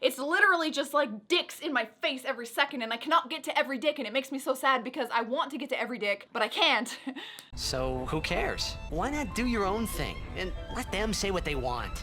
It's literally just like dicks in my face every second, and I cannot get to every dick, and it makes me so sad because I want to get to every dick, but I can't. So who cares? Why not do your own thing and let them say what they want?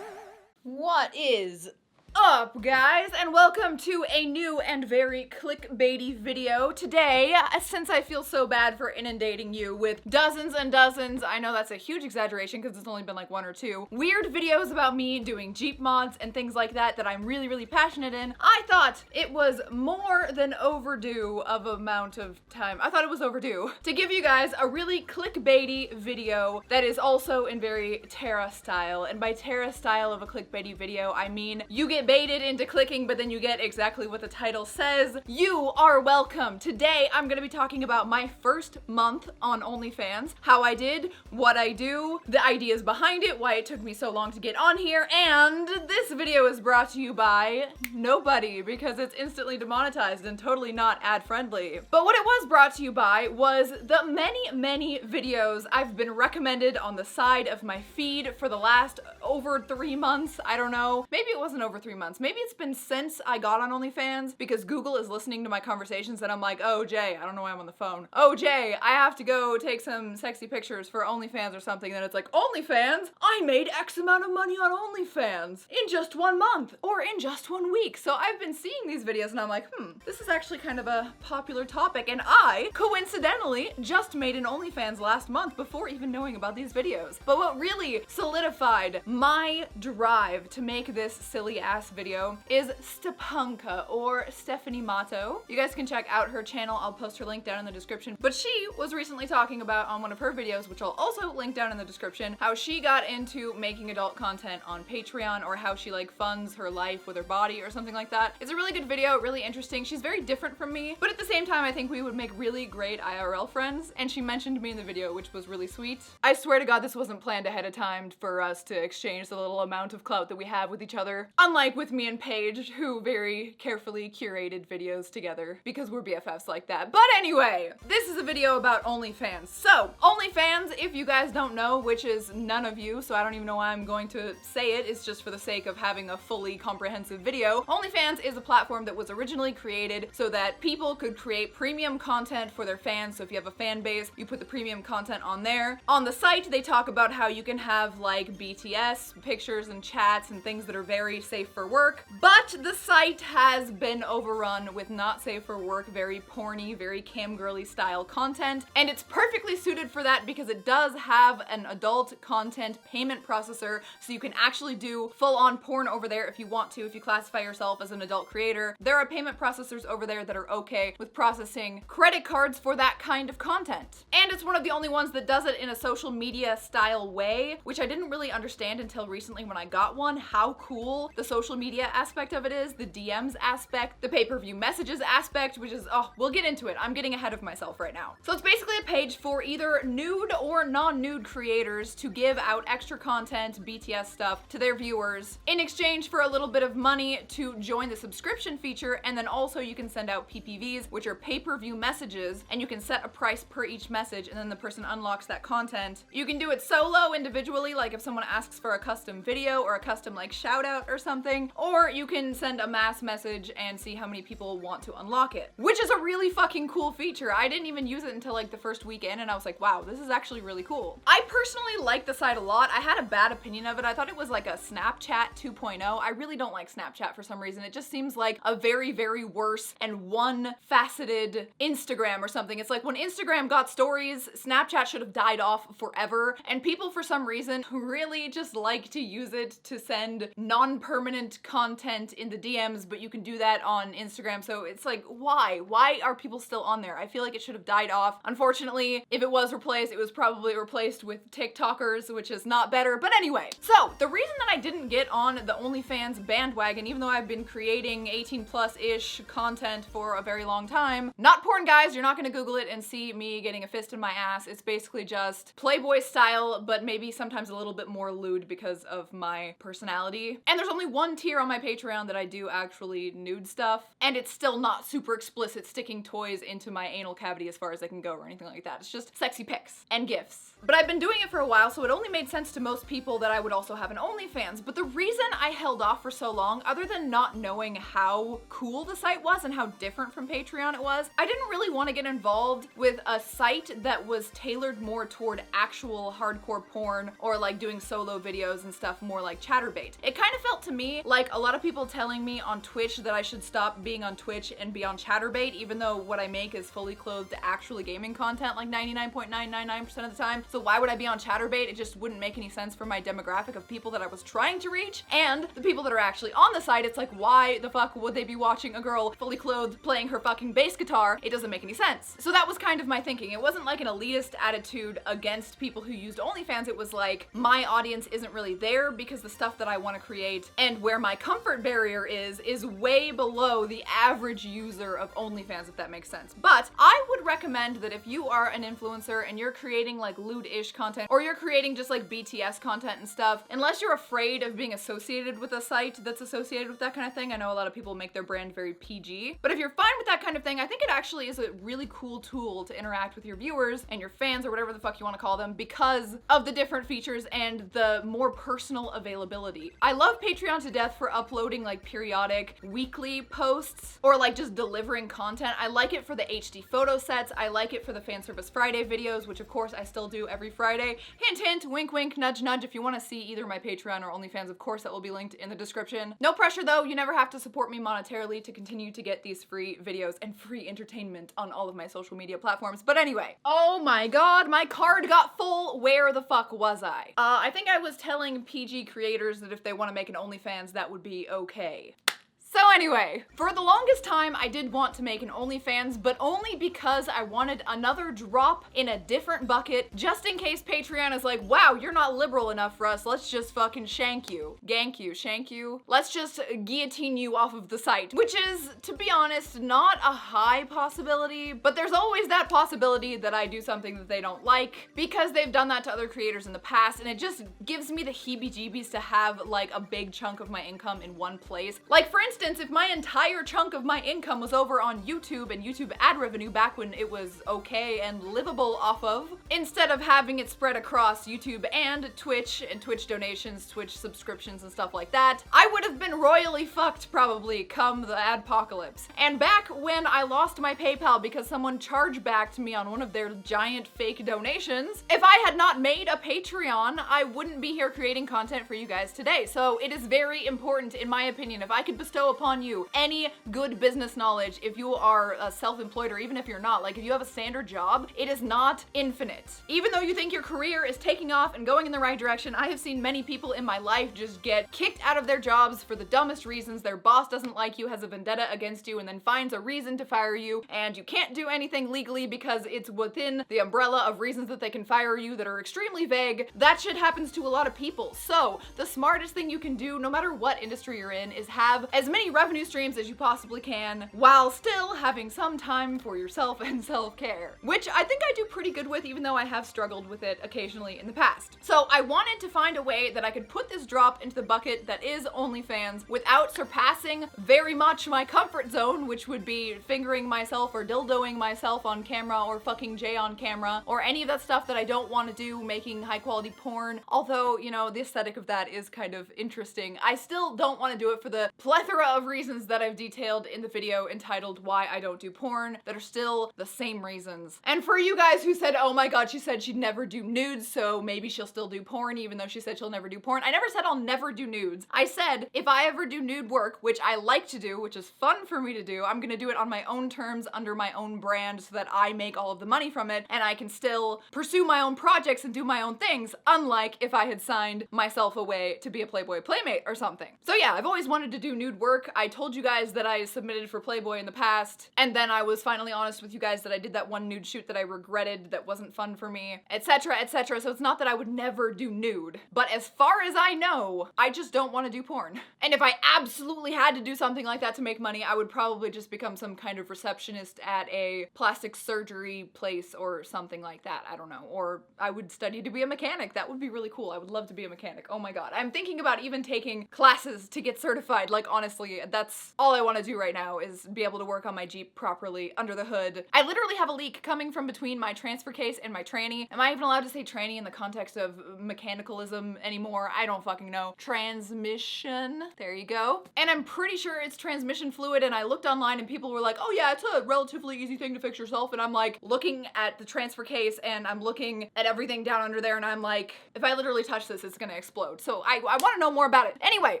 What is up, guys, and welcome to a new and very clickbaity video. Today, since I feel so bad for inundating you with dozens and dozens, I know that's a huge exaggeration because it's only been like one or two, weird videos about me doing Jeep mods and things like that I'm really passionate in, I thought it was more than overdue of amount of time. I thought it was overdue to give you guys a really clickbaity video that is also in very Tara style. And by Tara style of a clickbaity video, I mean you get baited into clicking, but then you get exactly what the title says. You are welcome. Today, I'm gonna be talking about my first month on OnlyFans, how I did, what I do, the ideas behind it, why it took me so long to get on here, and this video is brought to you by nobody because it's instantly demonetized and totally not ad-friendly. But what it was brought to you by was the many videos I've been recommended on the side of my feed for the last over 3 months. I don't know. Maybe it wasn't over 3 months. Maybe it's been since I got on OnlyFans because Google is listening to my conversations and I'm like, oh Jay, I don't know why I'm on the phone. Oh Jay, I have to go take some sexy pictures for OnlyFans or something. Then it's like, OnlyFans? I made X amount of money on OnlyFans in just 1 month or in just 1 week. So I've been seeing these videos and I'm like, this is actually kind of a popular topic. And I, coincidentally, just made an OnlyFans last month before even knowing about these videos. But what really solidified my drive to make this silly ass video is Stepanka, or Stephanie Matto. You guys can check out her channel. I'll post her link down in the description. But she was recently talking about on one of her videos, which I'll also link down in the description, how she got into making adult content on Patreon, or how she like funds her life with her body or something like that. It's a really good video, really interesting. She's very different from me, but at the same time, I think we would make really great IRL friends. And she mentioned me in the video, which was really sweet. I swear to God, this wasn't planned ahead of time for us to exchange the little amount of clout that we have with each other. Unlike with me and Paige, who very carefully curated videos together because we're BFFs like that. But anyway, this is a video about OnlyFans. So, OnlyFans, if you guys don't know, which is none of you, so I don't even know why I'm going to say it, it's just for the sake of having a fully comprehensive video. OnlyFans is a platform that was originally created so that people could create premium content for their fans. So if you have a fan base, you put the premium content on there. On the site, they talk about how you can have like BTS pictures and chats and things that are very safe for work, but the site has been overrun with not safe for work, very porny, very cam girly style content, and it's perfectly suited for that because it does have an adult content payment processor, so you can actually do full-on porn over there if you want to, if you classify yourself as an adult creator. There are payment processors over there that are okay with processing credit cards for that kind of content. And it's one of the only ones that does it in a social media style way, which I didn't really understand until recently when I got one, how cool the social media aspect of it is, the DMs aspect, the pay-per-view messages aspect, which is, oh, we'll get into it. I'm getting ahead of myself right now. So it's basically a page for either nude or non-nude creators to give out extra content, BTS stuff, to their viewers in exchange for a little bit of money to join the subscription feature. And then also you can send out PPVs, which are pay-per-view messages, and you can set a price per each message, and then the person unlocks that content. You can do it solo, individually, like if someone asks for a custom video or a custom like shout out or something, or you can send a mass message and see how many people want to unlock it, which is a really fucking cool feature. I didn't even use it until like the first weekend, and I was like, wow, this is actually really cool. I personally like the site a lot. I had a bad opinion of it. I thought it was like a Snapchat 2.0. I really don't like Snapchat for some reason. It just seems like a very worse and one-faceted Instagram or something. It's like when Instagram got stories, Snapchat should have died off forever, and people for some reason really just like to use it to send non-permanent content in the DMs, but you can do that on Instagram. So it's like, why? Why are people still on there? I feel like it should have died off. Unfortunately, if it was replaced, it was probably replaced with TikTokers, which is not better. But anyway, so the reason that I didn't get on the OnlyFans bandwagon, even though I've been creating 18+-ish content for a very long time, not porn, guys, you're not gonna Google it and see me getting a fist in my ass. It's basically just Playboy style, but maybe sometimes a little bit more lewd because of my personality. And there's only one one tier on my Patreon that I do actually nude stuff, and it's still not super explicit sticking toys into my anal cavity as far as I can go or anything like that. It's just sexy pics and GIFs. But I've been doing it for a while, so it only made sense to most people that I would also have an OnlyFans. But the reason I held off for so long, other than not knowing how cool the site was and how different from Patreon it was, I didn't really want to get involved with a site that was tailored more toward actual hardcore porn or like doing solo videos and stuff more like ChatterBait. It kind of felt to me like a lot of people telling me on Twitch that I should stop being on Twitch and be on ChatterBait, even though what I make is fully clothed actually gaming content like 99.999% of the time. So why would I be on ChatterBait? It just wouldn't make any sense for my demographic of people that I was trying to reach and the people that are actually on the site. It's like, why the fuck would they be watching a girl fully clothed playing her fucking bass guitar? It doesn't make any sense. So that was kind of my thinking. It wasn't like an elitist attitude against people who used OnlyFans. It was like, my audience isn't really there because the stuff that I want to create and where my comfort barrier is way below the average user of OnlyFans, if that makes sense. But I would recommend that if you are an influencer and you're creating like lewd-ish content, or you're creating just like BTS content and stuff, unless you're afraid of being associated with a site that's associated with that kind of thing. I know a lot of people make their brand very PG, but if you're fine with that kind of thing, I think it actually is a really cool tool to interact with your viewers and your fans or whatever the fuck you want to call them because of the different features and the more personal availability. I love Patreon to death for uploading like periodic weekly posts or like just delivering content. I like it for the HD photo sets. I like it for the Fan Service Friday videos, which of course I still do every Friday. Hint, hint, wink, wink, nudge, nudge. If you want to see either my Patreon or OnlyFans, of course that will be linked in the description. No pressure though. You never have to support me monetarily to continue to get these free videos and free entertainment on all of my social media platforms. But anyway, oh my god, my card got full. Where the fuck was I? I think I was telling PG creators that if they want to make an OnlyFans, that would be okay. So anyway, for the longest time I did want to make an OnlyFans, but only because I wanted another drop in a different bucket, just in case Patreon is like, wow, you're not liberal enough for us, let's just fucking shank you. Gank you, shank you. Let's just guillotine you off of the site. Which is, to be honest, not a high possibility, but there's always that possibility that I do something that they don't like, because they've done that to other creators in the past, and it just gives me the heebie-jeebies to have like a big chunk of my income in one place. Like for instance, if my entire chunk of my income was over on YouTube and YouTube ad revenue back when it was okay and livable off of, instead of having it spread across YouTube and Twitch donations, Twitch subscriptions and stuff like that, I would have been royally fucked probably come the adpocalypse. And back when I lost my PayPal because someone chargebacked me on one of their giant fake donations, if I had not made a Patreon, I wouldn't be here creating content for you guys today. So it is very important, in my opinion, if I could bestow upon you any good business knowledge, if you are self-employed or even if you're not, like if you have a standard job, it is not infinite. Even though you think your career is taking off and going in the right direction, I have seen many people in my life just get kicked out of their jobs for the dumbest reasons. Their boss doesn't like you, has a vendetta against you, and then finds a reason to fire you, and you can't do anything legally because it's within the umbrella of reasons that they can fire you that are extremely vague. That shit happens to a lot of people. So the smartest thing you can do, no matter what industry you're in, is have as many revenue streams as you possibly can while still having some time for yourself and self-care, which I think I do pretty good with, even though I have struggled with it occasionally in the past. So I wanted to find a way that I could put this drop into the bucket that is OnlyFans without surpassing very much my comfort zone, which would be fingering myself or dildoing myself on camera or fucking Jay on camera or any of that stuff that I don't want to do, making high quality porn. Although, you know, the aesthetic of that is kind of interesting. I still don't want to do it for the plethora of reasons that I've detailed in the video entitled Why I Don't Do Porn that are still the same reasons. And for you guys who said, oh my god, she said she'd never do nudes, so maybe she'll still do porn even though she said she'll never do porn. I never said I'll never do nudes. I said if I ever do nude work, which I like to do, which is fun for me to do, I'm gonna do it on my own terms under my own brand so that I make all of the money from it and I can still pursue my own projects and do my own things, unlike if I had signed myself away to be a Playboy Playmate or something. So yeah, I've always wanted to do nude work work. I told you guys that I submitted for Playboy in the past, and then I was finally honest with you guys that I did that one nude shoot that I regretted that wasn't fun for me, etc, etc. So it's not that I would never do nude, but as far as I know, I just don't want to do porn. And if I absolutely had to do something like that to make money, I would probably just become some kind of receptionist at a plastic surgery place or something like that. I don't know. Or I would study to be a mechanic. That would be really cool. I would love to be a mechanic. Oh my god. I'm thinking about even taking classes to get certified. Like, honestly, that's all I want to do right now, is be able to work on my Jeep properly under the hood. I literally have a leak coming from between my transfer case and my tranny. Am I even allowed to say tranny in the context of mechanicalism anymore? I don't fucking know. Transmission. There you go. And I'm pretty sure it's transmission fluid, and I looked online and people were like, oh yeah, it's a relatively easy thing to fix yourself. And I'm like looking at the transfer case and I'm looking at everything down under there and I'm like, if I literally touch this, it's gonna explode. So I want to know more about it. Anyway,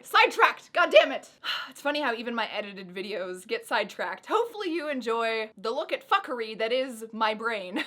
sidetracked. God damn it. It's funny how even my edited videos get sidetracked. Hopefully you enjoy the look at fuckery that is my brain.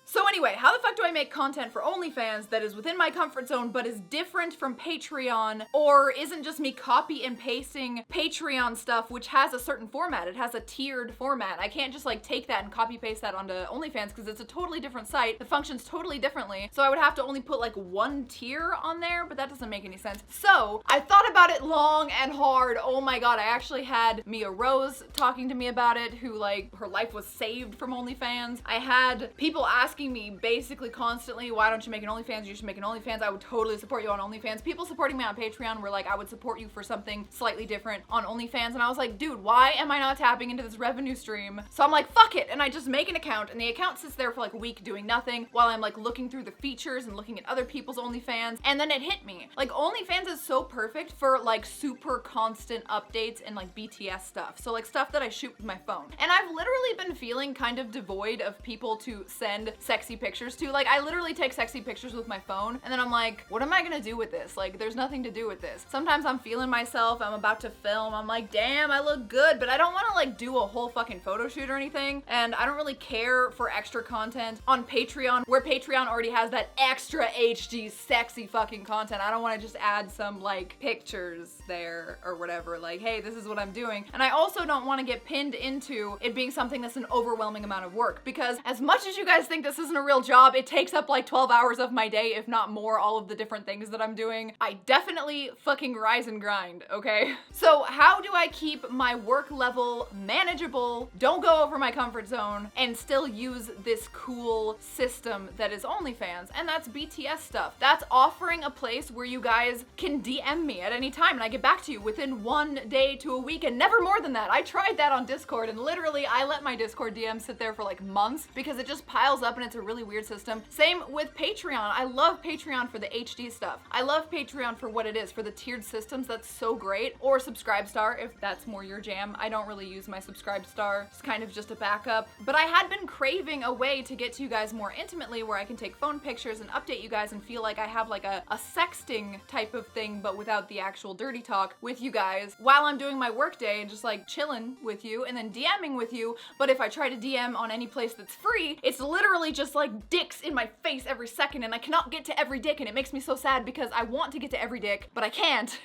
So anyway, how the fuck do I make content for OnlyFans that is within my comfort zone but is different from Patreon, or isn't just me copy and pasting Patreon stuff which has a certain format? It has a tiered format. I can't just like take that and copy paste that onto OnlyFans because it's a totally different site. It functions totally differently. So I would have to only put like one tier on there, but that doesn't make any sense. So I thought about it long and hard. Oh my god, I actually had Mia Rose talking to me about it, who like her life was saved from OnlyFans. I had people asking me basically constantly, why don't you make an OnlyFans? You should make an OnlyFans. I would totally support you on OnlyFans. People supporting me on Patreon were like, I would support you for something slightly different on OnlyFans. And I was like, dude, why am I not tapping into this revenue stream? So I'm like, fuck it. And I just make an account, and the account sits there for like a week doing nothing while I'm like looking through the features and looking at other people's OnlyFans. And then it hit me. Like, OnlyFans is so perfect for like super constant updates and like BTS stuff. So like stuff that I shoot with my phone. And I've literally been feeling kind of devoid of people to send sexy pictures to. Like, I literally take sexy pictures with my phone and then I'm like, what am I gonna do with this? Like, there's nothing to do with this. Sometimes I'm feeling myself, I'm about to film, I'm like, damn, I look good, but I don't want to like do a whole fucking photo shoot or anything. And I don't really care for extra content on Patreon, where Patreon already has that extra HD sexy fucking content. I don't want to just add some like pictures there or whatever, like, hey, this is what I'm doing. And I also don't want to get pinned into it being something that's an overwhelming amount of work, because as much as you guys think this isn't a real job, it takes up like 12 hours of my day, if not more, all of the different things that I'm doing. I definitely fucking rise and grind, okay? So how do I keep my work level manageable, don't go over my comfort zone, and still use this cool system that is OnlyFans? And that's BTS stuff. That's offering a place where you guys can DM me at any time and I get back to you within 1 day to a week, and never more than that. I tried that on Discord, and literally I let my Discord DM sit there for like months because it just piles up and it's a really weird system. Same with Patreon. I love Patreon for the HD stuff. I love Patreon for what it is, for the tiered systems. That's so great. Or Subscribestar, if that's more your jam. I don't really use my Subscribestar. It's kind of just a backup. But I had been craving a way to get to you guys more intimately, where I can take phone pictures and update you guys and feel like I have like a sexting type of thing, but without the actual dirty talk with you guys while I'm doing my work day and just like chilling with you and then DMing with you. But if I try to DM on any place that's free, it's literally just like dicks in my face every second, and I cannot get to every dick, and it makes me so sad because I want to get to every dick, but I can't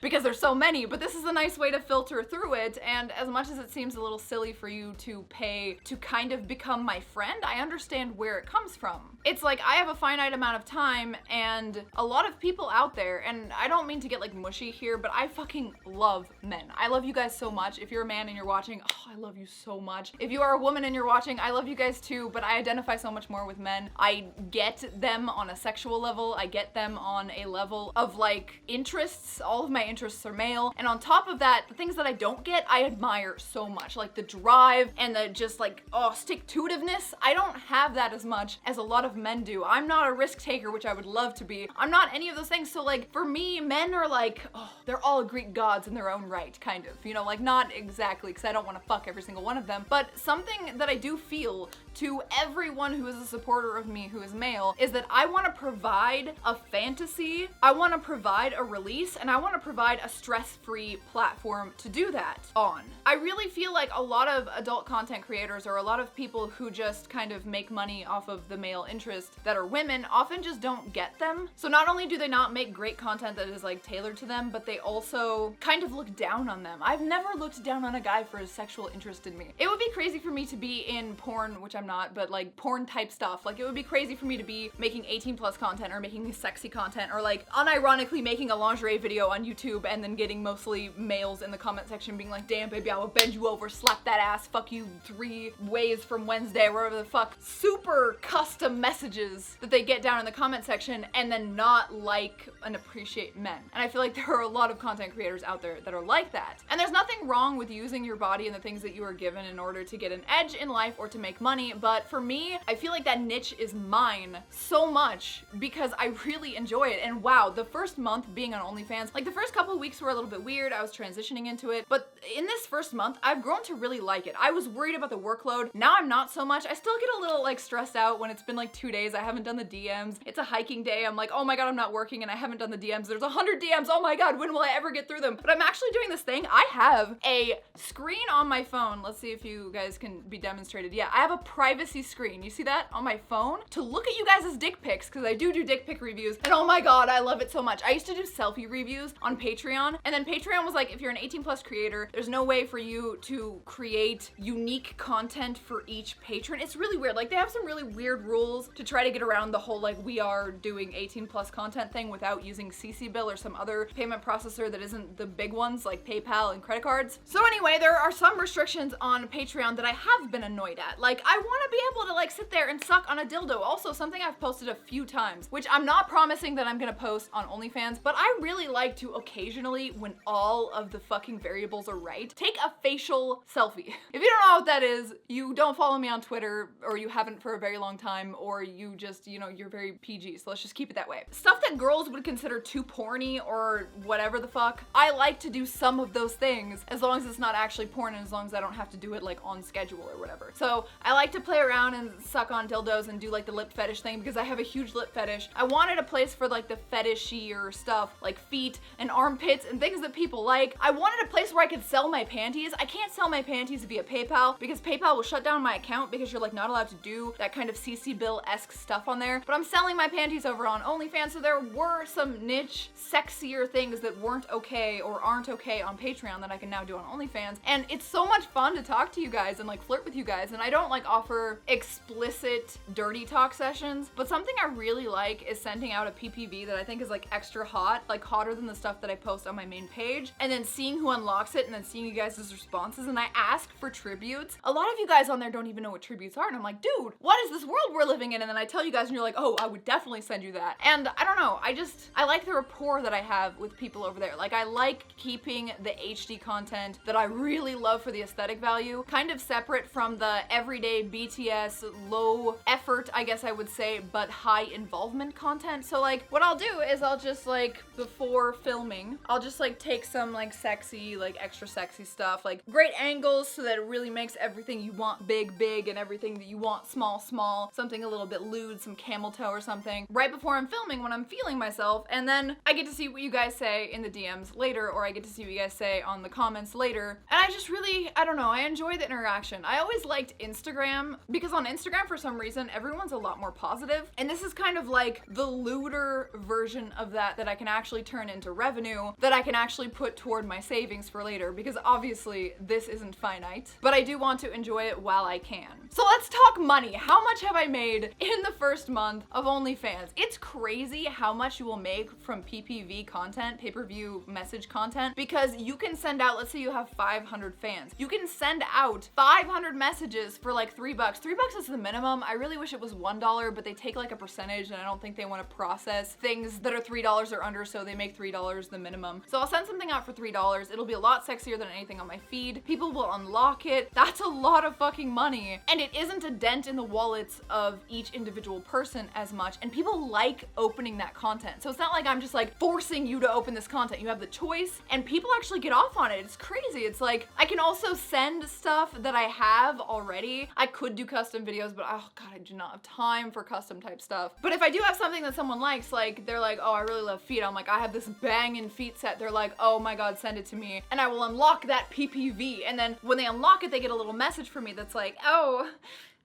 because there's so many. But this is a nice way to filter through it, and as much as it seems a little silly for you to pay to kind of become my friend, I understand where it comes from. It's like, I have a finite amount of time, and a lot of people out there, and I don't mean to get like mushy here, but I fucking love men. I love you guys so much. If you're a man and you're watching, oh, I love you so much. If you are a woman and you're watching, I love you guys too, but I identify so much more with men. I get them on a sexual level. I get them on a level of like interests. All of my interests are male. And on top of that, the things that I don't get, I admire so much. Like the drive and the just like, oh, stick-to-itiveness. I don't have that as much as a lot of men do. I'm not a risk taker, which I would love to be. I'm not any of those things. So like, for me, men are like, oh, they're all Greek gods in their own right, kind of. You know, like not exactly, because I don't want to fuck every single one of them, but something that I do feel to everyone who is a supporter of me who is male is that I want to provide a fantasy, I want to provide a release, and I want to provide a stress-free platform to do that on. I really feel like a lot of adult content creators or a lot of people who just kind of make money off of the male interest that are women often just don't get them. So not only do they not make great content that is like tailored to them, but they also kind of look down on them. I've never looked down on a guy for his sexual interest in me. It would be crazy for me to be in porn, which I'm not, but like porn type stuff. Like it would be crazy for me to be making 18+ content or making sexy content or like unironically making a lingerie video on YouTube and then getting mostly males in the comment section being like, damn baby, I will bend you over, slap that ass, fuck you 3 ways from Wednesday, wherever the fuck. Super custom messages that they get down in the comment section and then not like and appreciate men. And I feel like there are a lot of content creators out there that are like that. And there's nothing wrong with using your body and the things that you are given in order to get an edge in life or to make money, but for me, I feel like that niche is mine so much because I really enjoy it. And wow, the first month being on OnlyFans, like the first couple of weeks were a little bit weird, I was transitioning into it, but in this first month, I've grown to really like it. I was worried about the workload, now I'm not so much. I still get a little like stressed out when it's been like 2 days, I haven't done the DMs, it's a hiking day, I'm like, oh my god, I'm not working and I haven't done the DMs, there's 100 DMs, oh my god, when will I ever get through them? But I'm actually doing this thing, I have a screen on my phone, let's see if you guys can be demonstrated. Yeah, I have a privacy screen, you see that on my phone? To look at you guys' dick pics, because I do dick pic reviews, and oh my god, I love it so much. I used to do selfie reviews on Patreon, and then Patreon was like, if you're an 18+ creator, there's no way for you to create unique content for each patron. It's really weird, like they have some really weird rules to try to get around the whole like we are doing 18+ content thing without using CC Bill or some other payment processor that isn't the big ones like PayPal and credit cards. So anyway, there are some restrictions on Patreon that I have been annoyed at. Like I want to be able to like sit there and suck on a dildo. Also something I've posted a few times, which I'm not promising that I'm gonna post on OnlyFans, but I really like to occasionally, when all of the fucking variables are right, take a facial selfie. If you don't know what that is, you don't follow me on Twitter, or you haven't for a very long time, or you just, you know, you're very PG, so let's just keep it that way. Stuff that girls would consider too porny or whatever the fuck, I like to do some of those things as long as it's not actually porn and as long as I don't have to do it like on schedule or whatever. So I like to play around and suck on dildos and do like the lip fetish thing because I have a huge lip fetish. I wanted a place for like the fetishier stuff like feet and armpits and things that people like. I wanted a place where I could sell my panties. I can't sell my panties via PayPal because PayPal will shut down my account because you're like not allowed to do that kind of CC Bill-esque stuff on there. But I'm selling my panties over on OnlyFans, so there were some niche, sexier things that weren't okay or aren't okay on Patreon that I can now do on OnlyFans. And it's so much fun to talk to you guys and like flirt with you guys. And I don't like offer explicit dirty talk sessions, but something I really like is sending out a PPV that I think is like extra hot, like hotter than the stuff that I post on my main page, and then seeing who unlocks it and then seeing you guys' responses. And I ask for tributes. A lot of you guys on there don't even know what tributes are, and I'm like, dude, what is this world we're living in? And then I tell you guys and you're like, oh, I would definitely send you that. And I don't know, I like the rapport that I have with people over there. Like I like keeping the HD content that I really love for the aesthetic value kind of separate from the everyday BTS low effort, I guess I would say, but high involvement content. So like what I'll do is I'll just like before filming, I'll just like take some like sexy, like extra sexy stuff, like great angles so that it really makes everything you want big, big, and everything that you want small, small, something a little bit lewd, some camel toe or something, right before I'm filming when I'm feeling myself. And then I get to see what you guys say in the DMs later, or I get to see what you guys say on the comments later. And I just really, I don't know, I enjoy the interaction. I always liked Instagram because on Instagram for some reason, everyone's a lot more positive. And this is kind of like the looter version of that I can actually turn into revenue that I can actually put toward my savings for later, because obviously this isn't finite, but I do want to enjoy it while I can. So let's talk money. How much have I made in the first month of OnlyFans? It's crazy how much you will make from PPV content, pay-per-view message content, because you can send out, let's say you have 500 fans. You can send out 500 messages for like $3. $3 is the minimum. I really wish it was $1, but they take like a percentage and I don't think they want to process things that are $3 or under, so they make $3 the minimum. So I'll send something out for $3. It'll be a lot sexier than anything on my feed. People will unlock it. That's a lot of fucking money. And it isn't a dent in the wallets of each individual person as much. And people like opening that content. So it's not like I'm just like forcing you to open this content. You have the choice and people actually get off on it. It's crazy. It's like I can also send stuff that I have already. I could do custom videos, but but oh god, I do not have time for custom type stuff. But if I do have something that someone likes, like they're like, oh, I really love feet, I'm like, I have this banging feet set, they're like, oh my god, send it to me, and I will unlock that PPV, and then when they unlock it, they get a little message from me that's like, oh,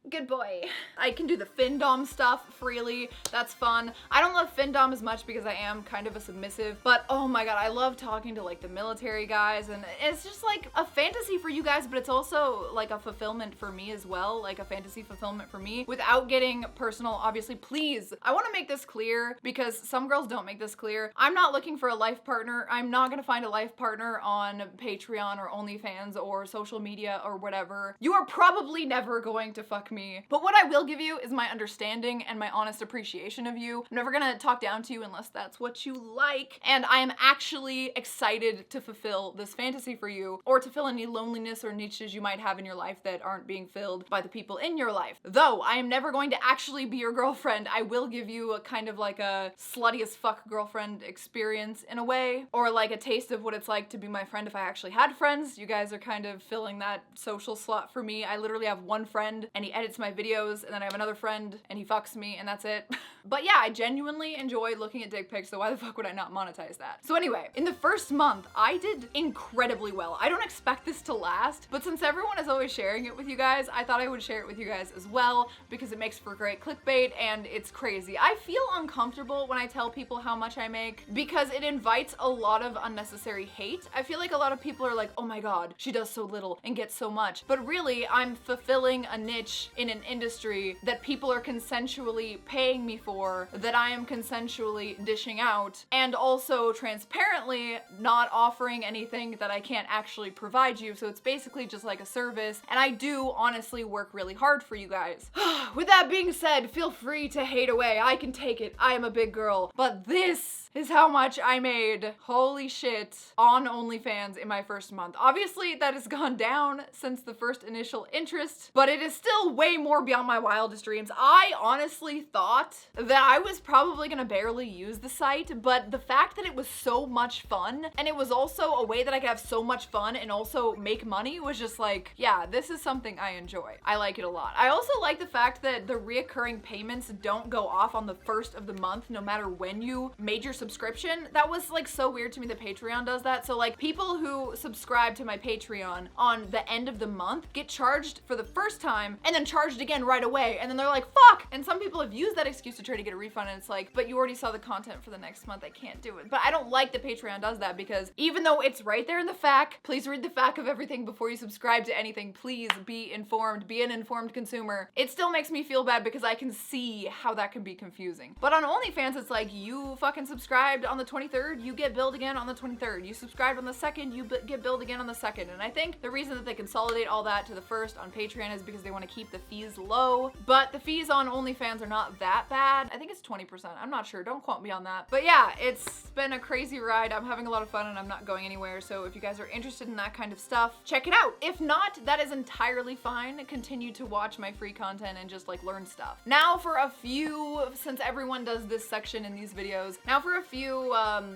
good boy. I can do the findom stuff freely. That's fun. I don't love findom as much because I am kind of a submissive, but oh my god, I love talking to like the military guys, and it's just like a fantasy for you guys, but it's also like a fulfillment for me as well, like a fantasy fulfillment for me without getting personal. Obviously, please, I want to make this clear because some girls don't make this clear. I'm not looking for a life partner. I'm not gonna find a life partner on Patreon or OnlyFans or social media or whatever. You are probably never going to fuck me. But what I will give you is my understanding and my honest appreciation of you. I'm never gonna talk down to you unless that's what you like. And I am actually excited to fulfill this fantasy for you, or to fill any loneliness or niches you might have in your life that aren't being filled by the people in your life. Though I am never going to actually be your girlfriend, I will give you a kind of like a slutty as fuck girlfriend experience in a way, or like a taste of what it's like to be my friend if I actually had friends. You guys are kind of filling that social slot for me. I literally have one friend and he edits my videos, and then I have another friend and he fucks me, and that's it. But yeah, I genuinely enjoy looking at dick pics, so why the fuck would I not monetize that? So anyway, in the first month, I did incredibly well. I don't expect this to last, but since everyone is always sharing it with you guys, I thought I would share it with you guys as well because it makes for great clickbait and it's crazy. I feel uncomfortable when I tell people how much I make because it invites a lot of unnecessary hate. I feel like a lot of people are like, oh my god, she does so little and gets so much. But really, I'm fulfilling a niche in an industry that people are consensually paying me for, that I am consensually dishing out, and also transparently not offering anything that I can't actually provide you. So it's basically just like a service, and I do honestly work really hard for you guys. With that being said, feel free to hate away. I can take it. I am a big girl. But this is how much I made, holy shit, on OnlyFans in my first month. Obviously, that has gone down since the first initial interest, but it is still way more beyond my wildest dreams. I honestly thought that I was probably gonna barely use the site, but the fact that it was so much fun, and it was also a way that I could have so much fun and also make money, was just like, yeah, this is something I enjoy. I like it a lot. I also like the fact that the reoccurring payments don't go off on the first of the month, no matter when you made your subscription. That was like so weird to me that Patreon does that. So like people who subscribe to my Patreon on the end of the month get charged for the first time and then charged again right away, and then they're like, fuck! And some people have used that excuse to try to get a refund, and it's like, but you already saw the content for the next month, I can't do it. But I don't like that Patreon does that, because even though it's right there in the FAQ, please read the FAQ of everything before you subscribe to anything. Please be informed, be an informed consumer. It still makes me feel bad because I can see how that can be confusing. But on OnlyFans, it's like, you fucking subscribed on the 23rd, you get billed again on the 23rd. You subscribed on the 2nd, you get billed again on the 2nd. And I think the reason that they consolidate all that to the 1st on Patreon is because they want to keep the fees low. But the fees on OnlyFans are not that bad. I think it's 20%. I'm not sure. Don't quote me on that. But yeah, it's been a crazy ride. I'm having a lot of fun and I'm not going anywhere. So if you guys are interested in that kind of stuff, check it out. If not, that is entirely fine. Continue to watch my free content and just like learn stuff. Now for a few, since everyone does this section in these videos, now for a few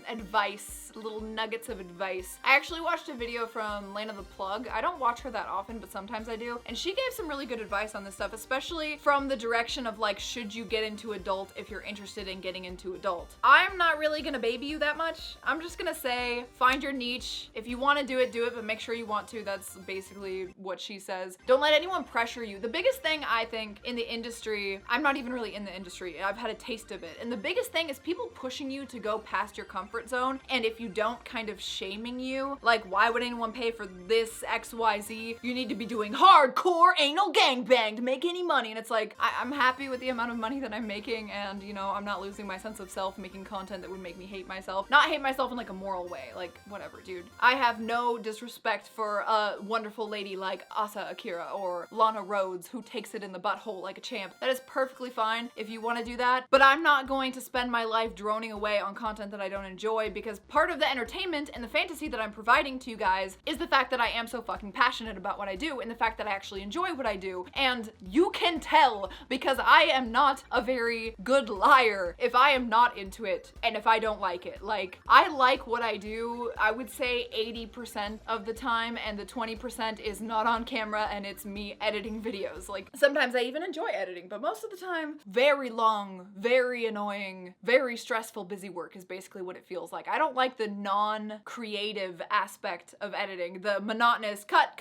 advice, little nuggets of advice. I actually watched a video from Lana the Plug. I don't watch her that often, but sometimes I do. And she gave some really good advice on this stuff, especially from the direction of like, should you get into adult if you're interested in getting into adult? I'm not really gonna baby you that much. I'm just gonna say, find your niche. If you wanna do it, but make sure you want to. That's basically what she says. Don't let anyone pressure you. The biggest thing I think in the industry, I'm not even really in the industry, I've had a taste of it. And the biggest thing is people pushing you to go past your comfort zone. And if you don't, kind of shaming you. Like, why would anyone pay for this XYZ? You need to be doing hardcore anal gangbang to make any money. And it's like, I'm happy with the amount of money that I'm making, and you know, I'm not losing my sense of self making content that would make me hate myself. Not hate myself in like a moral way, like whatever, dude. I have no disrespect for a wonderful lady like Asa Akira or Lana Rhodes who takes it in the butthole like a champ. That is perfectly fine if you want to do that, but I'm not going to spend my life droning away on content that I don't enjoy, because part of the entertainment and the fantasy that I'm providing to you guys is the fact that I am so fucking passionate about what I do and the fact that I actually enjoy what I do. And you can tell because I am not a very good liar if I am not into it and if I don't like it. Like, I like what I do, I would say 80% of the time, and the 20% is not on camera and it's me editing videos. Like, sometimes I even enjoy editing, but most of the time, very long, very annoying, very stressful, busy work is basically what it feels like. I don't like the non-creative aspect of editing, the monotonous cut,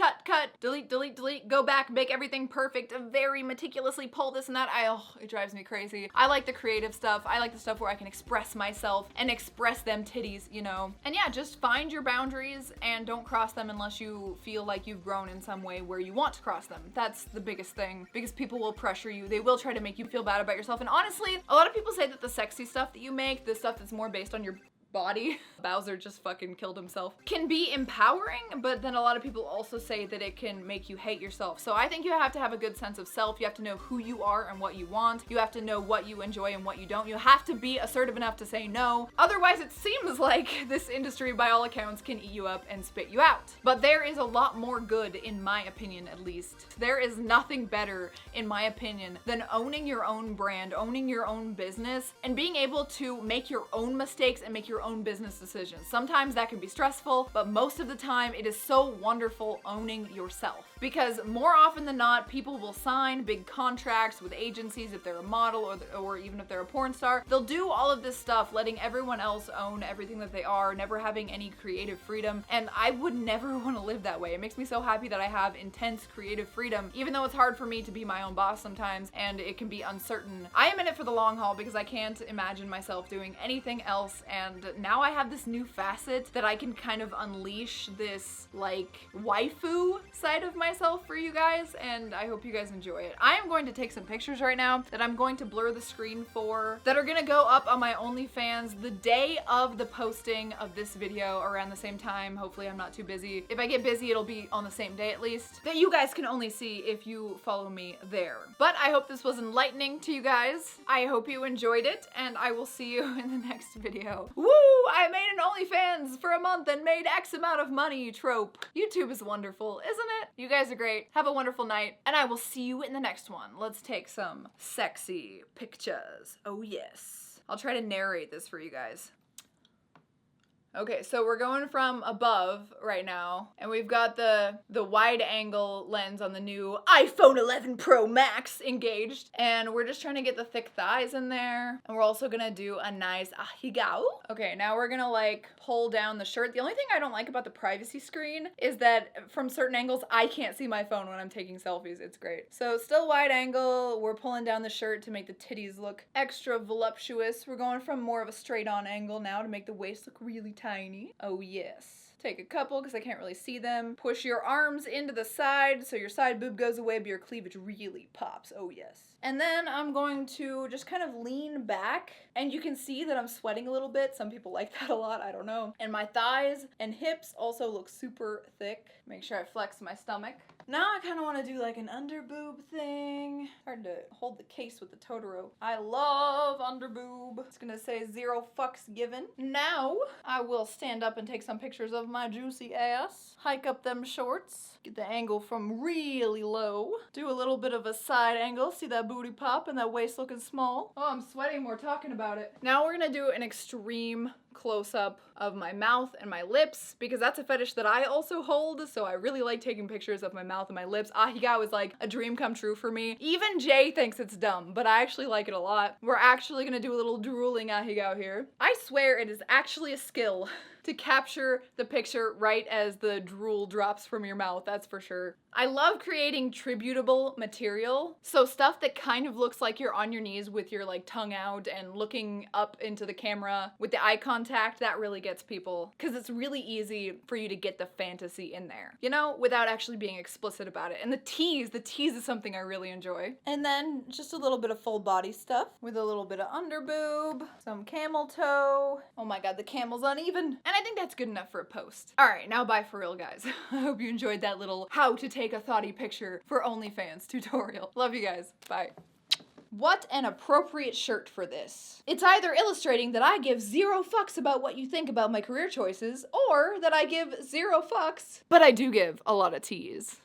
delete, go back, make everything perfect, very meticulously pull this and that. It drives me crazy. I like the creative stuff. I like the stuff where I can express myself and express them titties, you know? And yeah, just find your boundaries and don't cross them unless you feel like you've grown in some way where you want to cross them. That's the biggest thing, because people will pressure you. They will try to make you feel bad about yourself. And honestly, a lot of people say that the sexy stuff that you make, the stuff that's more based on your body, Bowser just fucking killed himself, can be empowering, but then a lot of people also say that it can make you hate yourself. So I think you have to have a good sense of self. You have to know who you are and what you want. You have to know what you enjoy and what you don't. You have to be assertive enough to say no. Otherwise, it seems like this industry, by all accounts, can eat you up and spit you out. But there is a lot more good, in my opinion, at least. There is nothing better, in my opinion, than owning your own brand, owning your own business, and being able to make your own mistakes and make your own business decisions. Sometimes that can be stressful, but most of the time it is so wonderful owning yourself, because more often than not, people will sign big contracts with agencies if they're a model or even if they're a porn star. They'll do all of this stuff, letting everyone else own everything that they are, never having any creative freedom, and I would never want to live that way. It makes me so happy that I have intense creative freedom, even though it's hard for me to be my own boss sometimes and it can be uncertain. I am in it for the long haul because I can't imagine myself doing anything else, and now I have this new facet that I can kind of unleash this like waifu side of myself for you guys, and I hope you guys enjoy it. I am going to take some pictures right now that I'm going to blur the screen for, that are gonna go up on my OnlyFans the day of the posting of this video, around the same time. Hopefully I'm not too busy. If I get busy, it'll be on the same day at least, that you guys can only see if you follow me there. But I hope this was enlightening to you guys. I hope you enjoyed it, and I will see you in the next video. Woo! I made an OnlyFans for a month and made X amount of money, trope. YouTube is wonderful, isn't it? You guys are great. Have a wonderful night, and I will see you in the next one. Let's take some sexy pictures. Oh yes. I'll try to narrate this for you guys. Okay, so we're going from above right now, and we've got the wide angle lens on the new iPhone 11 Pro Max engaged, and we're just trying to get the thick thighs in there, and we're also gonna do a nice ahigao. Okay, now we're gonna like pull down the shirt. The only thing I don't like about the privacy screen is that from certain angles, I can't see my phone when I'm taking selfies. It's great. So still wide angle, we're pulling down the shirt to make the titties look extra voluptuous. We're going from more of a straight on angle now to make the waist look really tiny. Oh yes. Take a couple because I can't really see them. Push your arms into the side so your side boob goes away but your cleavage really pops. Oh yes. And then I'm going to just kind of lean back, and you can see that I'm sweating a little bit. Some people like that a lot, I don't know. And my thighs and hips also look super thick. Make sure I flex my stomach. Now I kind of want to do like an under boob thing. Hard to hold the case with the Totoro. I love under boob. It's gonna say 0 fucks given. Now I will stand up and take some pictures of my juicy ass. Hike up them shorts. Get the angle from really low. Do a little bit of a side angle. See that booty pop and that waist looking small. Oh, I'm sweating more talking about it. Now we're gonna do an extreme close-up of my mouth and my lips, because that's a fetish that I also hold, so I really like taking pictures of my mouth and my lips. Ahigao is like a dream come true for me. Even Jay thinks it's dumb, but I actually like it a lot. We're actually gonna do a little drooling ahigao here. I swear it is actually a skill to capture the picture right as the drool drops from your mouth, that's for sure. I love creating tributable material, so stuff that kind of looks like you're on your knees with your like tongue out and looking up into the camera with the eye contact. That really gets people, because it's really easy for you to get the fantasy in there, you know, without actually being explicit about it. And the tease is something I really enjoy. And then just a little bit of full body stuff with a little bit of under boob, some camel toe. Oh my god, the camel's uneven. And I think that's good enough for a post. All right, now bye for real, guys. I hope you enjoyed that little how to take a thoughty picture for OnlyFans tutorial. Love you guys. Bye. What an appropriate shirt for this. It's either illustrating that I give 0 fucks about what you think about my career choices, or that I give 0 fucks, but I do give a lot of teas.